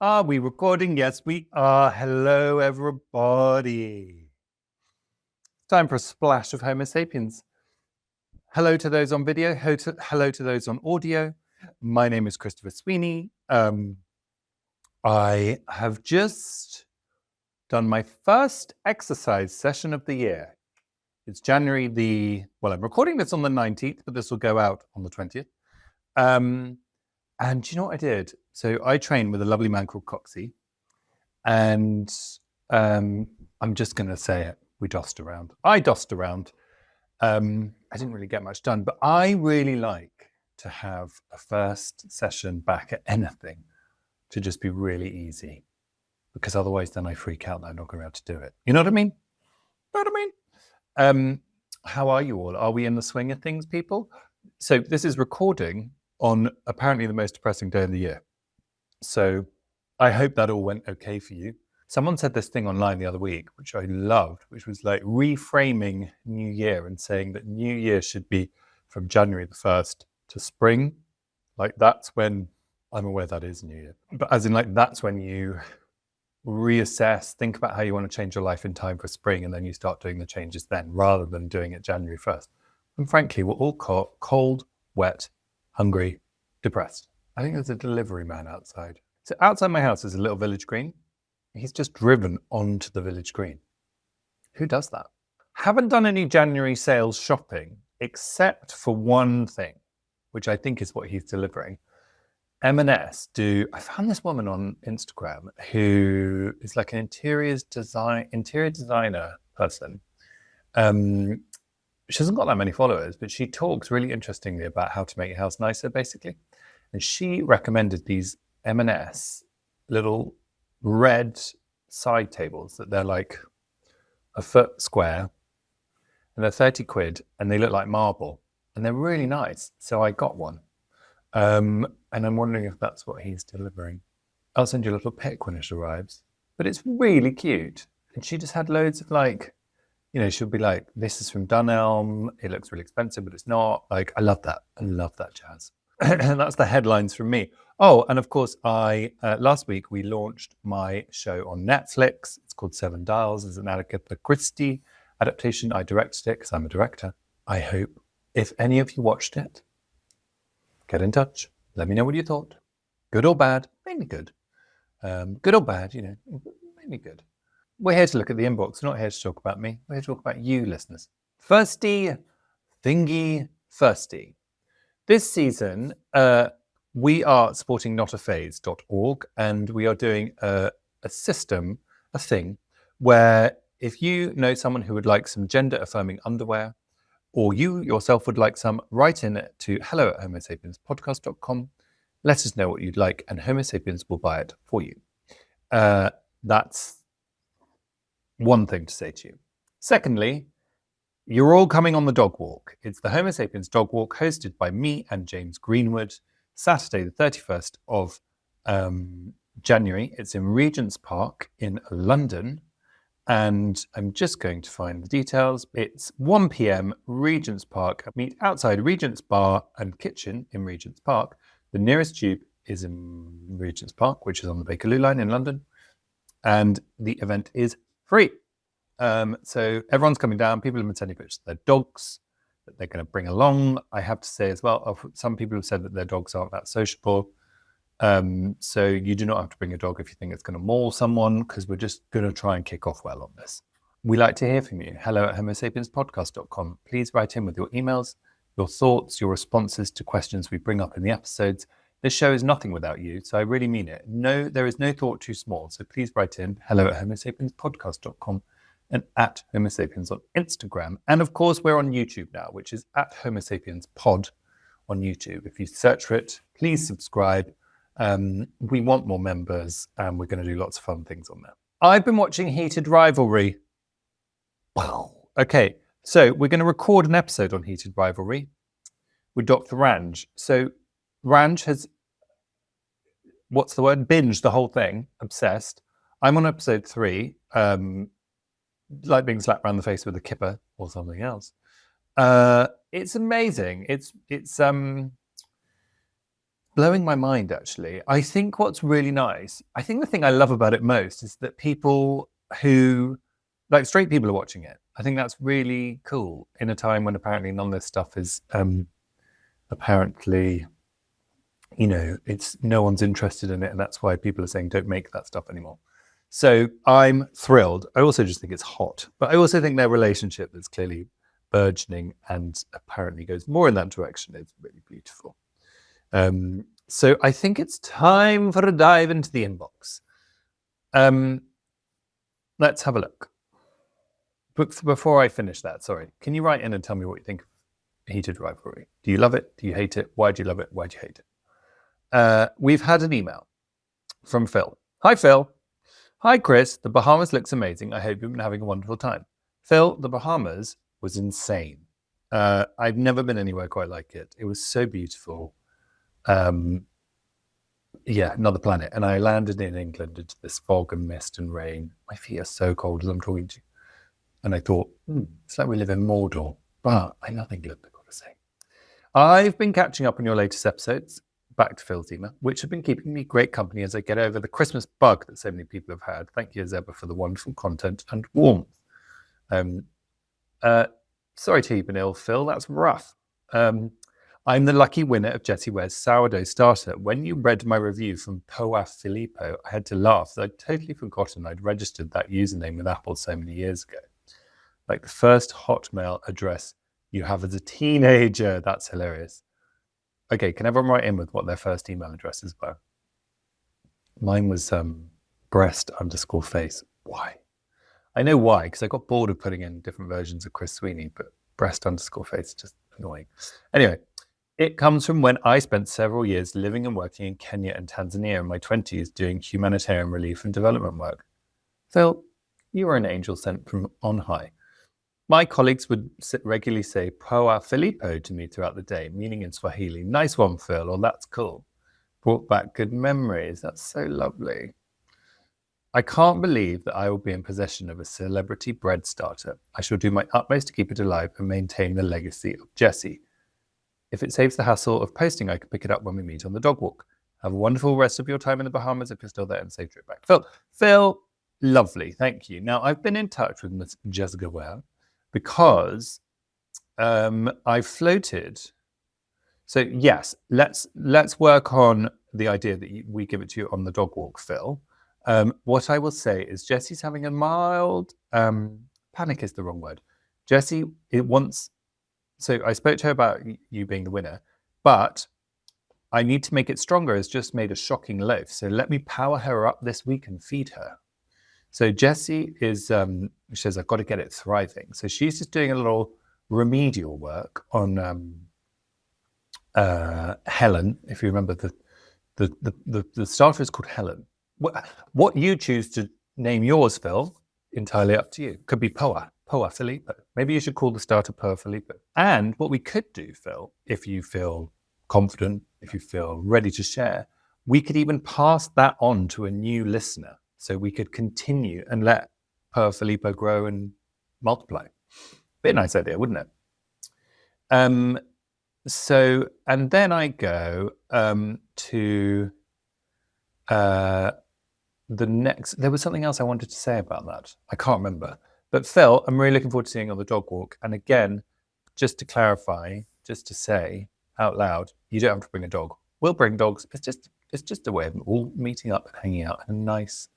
Are we recording? Yes, we are. Hello, everybody. Time for a splash of Homo Sapiens. Hello to those on video. Hello to those on audio. My name is Christopher Sweeney. I have just done my first exercise session of the year. It's January I'm recording this on the 19th, but this will go out on the 20th. And do you know what I did? So I trained with a lovely man called Coxie. And I'm just going to say it. We dossed around. I dossed around. I didn't really get much done, but I really like to have a first session back at anything to just be really easy, because otherwise then I freak out that I'm not going to be able to do it. You know what I mean? How are you all? Are we in the swing of things, people? So this is recording on apparently the most depressing day of the year. So I hope that all went okay for you. Someone said this thing online the other week, which I loved, which was like reframing New Year and saying that New Year should be from January the 1st to spring. Like that's when, I'm aware that is New Year, but as in like that's when you reassess, think about how you want to change your life in time for spring, and then you start doing the changes then, rather than doing it January 1st. And frankly, we're all cold, wet, hungry, depressed. I think there's a delivery man outside. So outside my house is a little village green. He's just driven onto the village green. Who does that? Haven't done any January sales shopping, except for one thing, which I think is what he's delivering. M&S I found this woman on Instagram who is like an interior designer person. She hasn't got that many followers, but she talks really interestingly about how to make your house nicer, basically. And she recommended these M&S little red side tables that they're like a foot square, and they're 30 quid, and they look like marble, and they're really nice. So I got one. And I'm wondering if that's what he's delivering. I'll send you a little pic when it arrives. But it's really cute. And she just had loads of like, you know, she'll be like, this is from Dunelm. It looks really expensive, but it's not. Like, I love that. I love that jazz. And that's the headlines from me. Oh, and of course, last week we launched my show on Netflix. It's called Seven Dials. It's an Agatha Christie adaptation. I directed it because I'm a director. I hope if any of you watched it, get in touch. Let me know what you thought. Good or bad, mainly good. Good or bad, you know, mainly good. We're here to look at the inbox. We're not here to talk about me. We're here to talk about you, listeners. Firsty. This season, we are supporting notaphase.org, and we are doing a thing, where if you know someone who would like some gender-affirming underwear, or you yourself would like some, write in to hello@homosapienspodcast.com. Let us know what you'd like, and Homo Sapiens will buy it for you. That's one thing to say to you. Secondly, you're all coming on the dog walk. It's the Homo Sapiens Dog Walk, hosted by me and James Greenwood, Saturday the 31st of January. It's in Regents Park in London. And I'm just going to find the details. It's 1 p.m, Regents Park. Meet outside Regents Bar and Kitchen in Regents Park. The nearest tube is in Regents Park, which is on the Bakerloo line in London. And the event is free. So everyone's coming down. People have been sending pictures of their dogs that they're going to bring along. I have to say as well, some people have said that their dogs aren't that sociable. So you do not have to bring a dog if you think it's going to maul someone, because we're just going to try and kick off well on this. We like to hear from you. hello@homosapienspodcast.com. Please write in with your emails, your thoughts, your responses to questions we bring up in the episodes. This show is nothing without you, so I really mean it. No, there is no thought too small. So please write in hello@homosapienspodcast.com and @Homo Sapiens on Instagram. And of course, we're on YouTube now, which is @Homo Sapiens Pod on YouTube. If you search for it, please subscribe. We want more members, and we're going to do lots of fun things on there. I've been watching Heated Rivalry. Wow. Okay, so we're going to record an episode on Heated Rivalry with Dr. Ranj. So Ranj has, binged the whole thing, obsessed. I'm on episode 3, like being slapped around the face with a kipper or something else. It's amazing. It's been blowing my mind, actually. I think what's really nice, I think the thing I love about it most is that people who, like straight people are watching it. I think that's really cool in a time when apparently none of this stuff is apparently, it's no one's interested in it. And that's why people are saying don't make that stuff anymore. So I'm thrilled. I also just think it's hot, but I also think their relationship that's clearly burgeoning and apparently goes more in that direction is really beautiful. So I think it's time for a dive into the inbox. Let's have a look. But before I finish that, sorry, can you write in and tell me what you think of Heated Rivalry? Do you love it? Do you hate it? Why do you love it? Why do you hate it? We've had an email from Phil. Hi, Phil. Hi, Chris. The Bahamas looks amazing. I hope you've been having a wonderful time. Phil, the Bahamas was insane. I've never been anywhere quite like it. It was so beautiful. Another planet. And I landed in England into this fog and mist and rain. My feet are so cold as I'm talking to you. And I thought, it's like we live in Mordor. But I love England, I've got to say. I've been catching up on your latest episodes, back to Phil's email, which have been keeping me great company as I get over the Christmas bug that so many people have had. Thank you as ever for the wonderful content and warmth. Sorry to hear you've been ill, Phil. That's rough. I'm the lucky winner of Jessie Ware's sourdough starter. When you read my review from Poa Filippo, I had to laugh. I'd totally forgotten I'd registered that username with Apple so many years ago. Like the first Hotmail address you have as a teenager. That's hilarious. Okay, can everyone write in with what their first email addresses were? Mine was breast_face. Why? I know why, because I got bored of putting in different versions of Chris Sweeney, but breast_face is just annoying. Anyway, it comes from when I spent several years living and working in Kenya and Tanzania in my 20s doing humanitarian relief and development work. Phil, you were an angel sent from on high. My colleagues would regularly say Poa Filippo to me throughout the day, meaning in Swahili, nice one, Phil, or that's cool. Brought back good memories. That's so lovely. I can't believe that I will be in possession of a celebrity bread starter. I shall do my utmost to keep it alive and maintain the legacy of Jessie. If it saves the hassle of posting, I can pick it up when we meet on the dog walk. Have a wonderful rest of your time in the Bahamas if you're still there, and safe trip back. Phil, lovely. Thank you. Now, I've been in touch with Miss Jessica Ware because I floated. So yes, let's work on the idea that we give it to you on the dog walk, Phil. What I will say is Jessie's having a mild panic is the wrong word. Jessie, so I spoke to her about you being the winner, but I need to make it stronger. Has just made a shocking loaf. So let me power her up this week and feed her. So Jessie is, she says, I've got to get it thriving. So she's just doing a little remedial work on Helen. If you remember, the starter is called Helen. What you choose to name yours, Phil, entirely up to you. Could be Poa Filippo. Maybe you should call the starter Poa Filippo. And what we could do, Phil, if you feel confident, if you feel ready to share, we could even pass that on to a new listener. So we could continue and let Poa Filippo grow and multiply. Be a nice idea, wouldn't it? So, and then I go to the next. There was something else I wanted to say about that. I can't remember. But Phil, I'm really looking forward to seeing you on the dog walk. And again, just to clarify, just to say out loud, you don't have to bring a dog. We'll bring dogs. It's just a way of all meeting up and hanging out in a nice,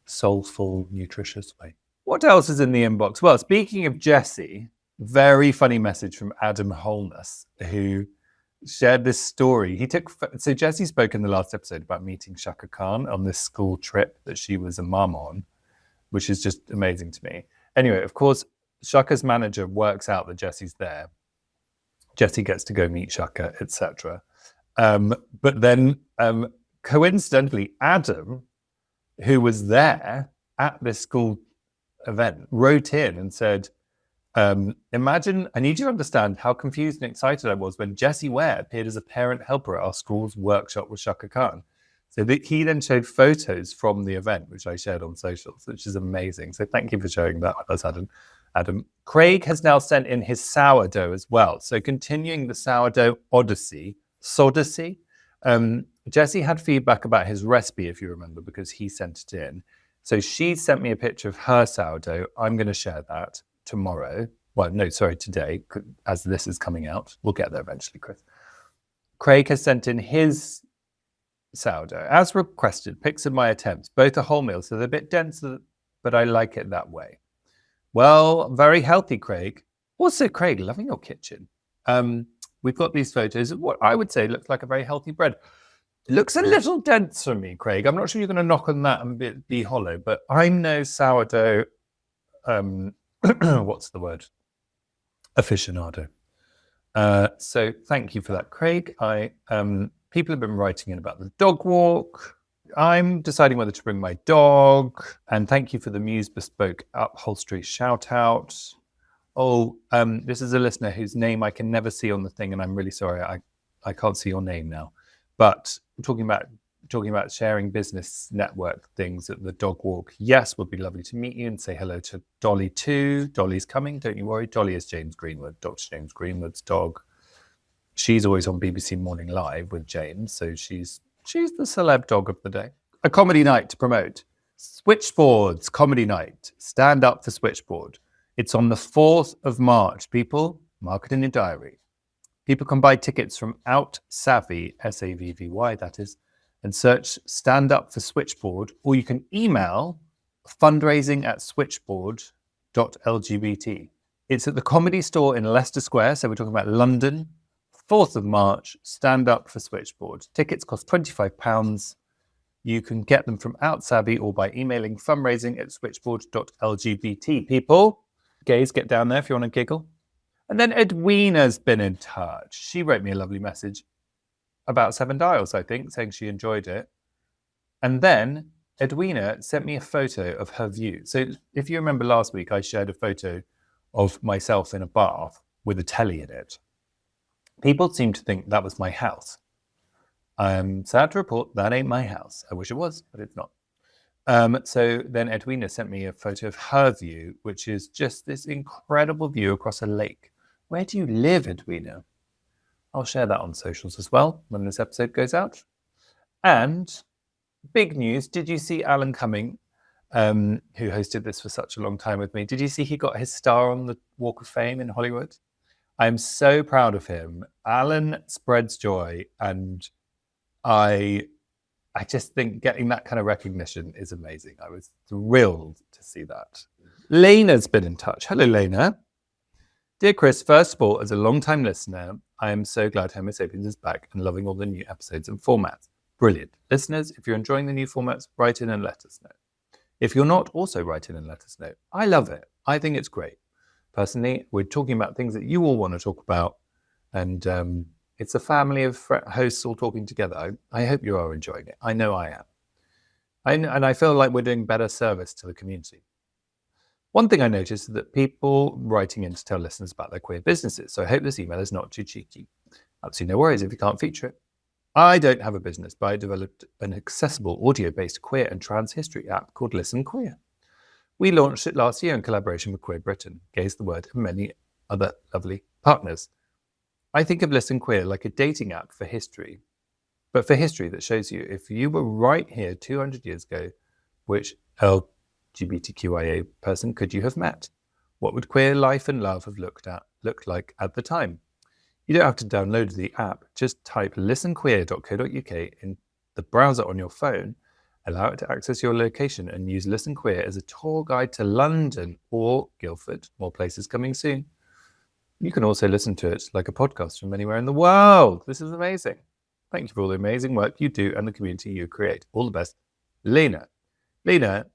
soulful, nutritious way. What else is in the inbox? Well, speaking of Jessie, very funny message from Adam Holness, who shared this story. So Jessie spoke in the last episode about meeting Shaka Khan on this school trip that she was a mum on, which is just amazing to me. Anyway, of course, Shaka's manager works out that Jessie's there. Jessie gets to go meet Shaka, etc. But then, coincidentally, Adam, who was there at this school event, wrote in and said, imagine, I need you to understand how confused and excited I was when Jessie Ware appeared as a parent helper at our school's workshop with Shaka Khan. So he then showed photos from the event, which I shared on socials, which is amazing. So thank you for showing that with us, Adam. Craig has now sent in his sourdough as well. So continuing the sourdough odyssey, Jessie had feedback about his recipe, if you remember, because he sent it in. So she sent me a picture of her sourdough. I'm going to share that tomorrow. Well, no, sorry, today, as this is coming out. We'll get there eventually, Chris. Craig has sent in his sourdough, as requested, pics of my attempts. Both are wholemeal, so they're a bit denser, but I like it that way. Well, very healthy, Craig. Also, Craig, loving your kitchen. We've got these photos of what I would say looks like a very healthy bread. It looks a little dense for me, Craig. I'm not sure you're going to knock on that and be hollow, but I'm no sourdough, what's the word? Aficionado. So thank you for that, Craig. People have been writing in about the dog walk. I'm deciding whether to bring my dog. And thank you for the Muse Bespoke upholstery shout out. This is a listener whose name I can never see on the thing, and I'm really sorry. I can't see your name now. But talking about sharing business network things at the dog walk. Yes, would be lovely to meet you and say hello to Dolly too. Dolly's coming, don't you worry. Dolly is James Greenwood, Dr. James Greenwood's dog. She's always on BBC Morning Live with James, so she's the celeb dog of the day. A comedy night to promote. Switchboards comedy night. Stand up for Switchboard. It's on the 4th of March. People, mark it in your diary. People can buy tickets from OutSavvy, SAVVY, that is, and search Stand Up for Switchboard, or you can email fundraising@switchboard.lgbt. It's at the Comedy Store in Leicester Square, so we're talking about London. 4th of March, Stand Up for Switchboard. Tickets cost £25. You can get them from OutSavvy or by emailing fundraising@switchboard.lgbt. People, gays, get down there if you want to giggle. And then Edwina's been in touch. She wrote me a lovely message about Seven Dials, I think, saying she enjoyed it. And then Edwina sent me a photo of her view. So if you remember last week, I shared a photo of myself in a bath with a telly in it. People seem to think that was my house. I'm sad to report that ain't my house. I wish it was, but it's not. So then Edwina sent me a photo of her view, which is just this incredible view across a lake. Where do you live, Edwina? I'll share that on socials as well when this episode goes out. And big news, did you see Alan Cumming, who hosted this for such a long time with me? Did you see he got his star on the Walk of Fame in Hollywood? I'm so proud of him. Alan spreads joy, and I just think getting that kind of recognition is amazing. I was thrilled to see that. Lena's been in touch. Hello, Lena. Dear Chris, first of all, as a long-time listener, I am so glad Homo Sapiens is back and loving all the new episodes and formats. Brilliant. Listeners, if you're enjoying the new formats, write in and let us know. If you're not, also write in and let us know. I love it. I think it's great. Personally, we're talking about things that you all want to talk about, and it's a family of hosts all talking together. I hope you are enjoying it. I know I am. And I feel like we're doing better service to the community. One thing I noticed is that people writing in to tell listeners about their queer businesses. So I hope this email is not too cheeky. Absolutely no worries if you can't feature it. I don't have a business, but I developed an accessible audio-based queer and trans history app called Listen Queer. We launched it last year in collaboration with Queer Britain, Gaze the Word, and many other lovely partners. I think of Listen Queer like a dating app for history, but for history that shows you if you were right here 200 years ago, which LGBTQIA person could you have met? What would queer life and love have looked like at the time? You don't have to download the app. Just type listenqueer.co.uk in the browser on your phone, allow it to access your location, and use Listen Queer as a tour guide to London or Guildford. More places coming soon. You can also listen to it like a podcast from anywhere in the world. This is amazing. Thank you for all the amazing work you do and the community you create. All the best, Lena. Lena,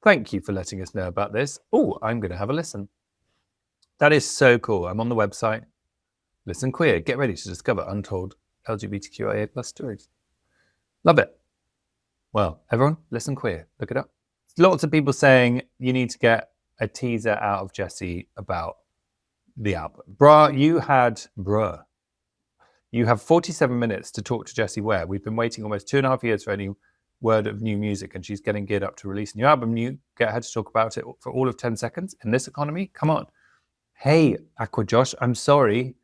thank you for letting us know about this. Oh, I'm going to have a listen. That is so cool. I'm on the website. Listen Queer. Get ready to discover untold LGBTQIA plus stories. Love it. Well, everyone, Listen Queer. Look it up. Lots of people saying you need to get a teaser out of Jessie about the album. You have 47 minutes to talk to Jessie Ware. We've been waiting almost 2.5 years for any word of new music, and she's getting geared up to release a new album. You get her to talk about it for all of 10 seconds in this economy? Come on. Hey, Aqua Josh, I'm sorry.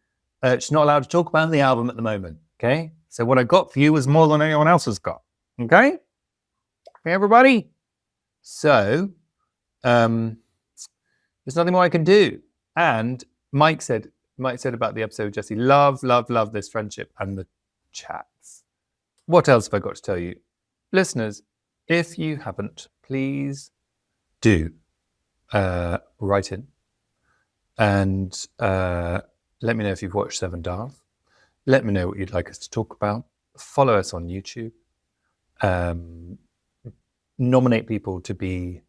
She's not allowed to talk about the album at the moment, okay? So what I got for you was more than anyone else has got. Okay? Okay, everybody? So, there's nothing more I can do. And Mike said about the episode, Jesse, love this friendship and the chats. What else have I got to tell you? Listeners, if you haven't, please do write in and let me know if you've watched 7 Days. Let me know what you'd like us to talk about. Follow us on YouTube. Nominate people to be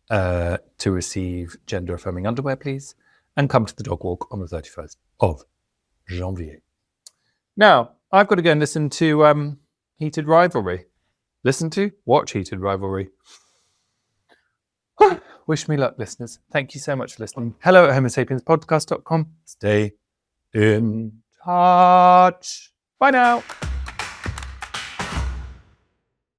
to receive gender-affirming underwear, please, and come to the dog walk on the 31st of Janvier. Now, I've got to go and listen to Heated Rivalry. Watch Heated Rivalry. Wish me luck, listeners. Thank you so much for listening. Hello at homosapienspodcast.com. Stay in touch. Bye now.